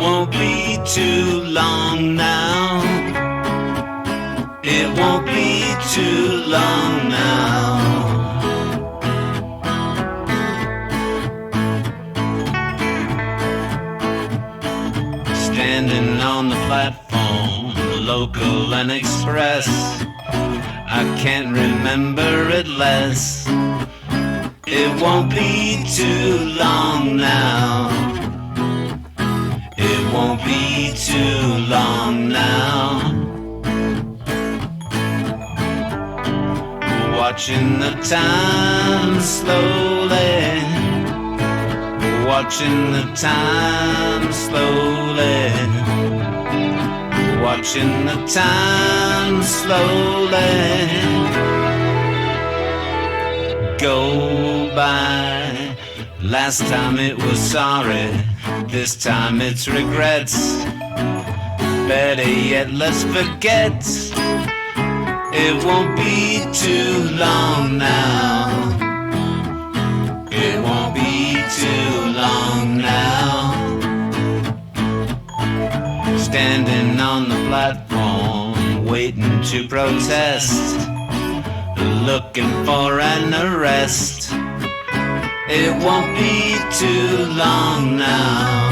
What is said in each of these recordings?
won't be too long now. It won't be too long now. Standing on the platform, local and express, I can't remember it less. It won't be too long now. It won't be too long now. Watching the time slowly, watching the time slowly, watching the time slowly go by. Last time it was sorry, this time it's regrets. Better yet, let's forget. It won't be too long now. It won't be too long now. Standing on the platform, waiting to protest, looking for an arrest. It won't be too long now.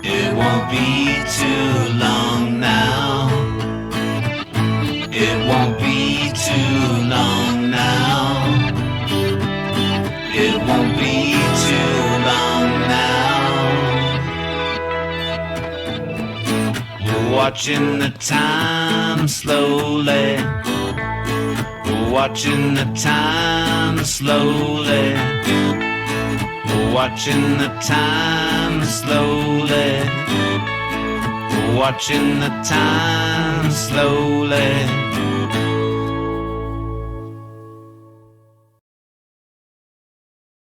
It won't be too long now. It won't be too long now. It won't be too long now. Watching the time slowly, watching the time slowly, watching the time slowly, watching the time slowly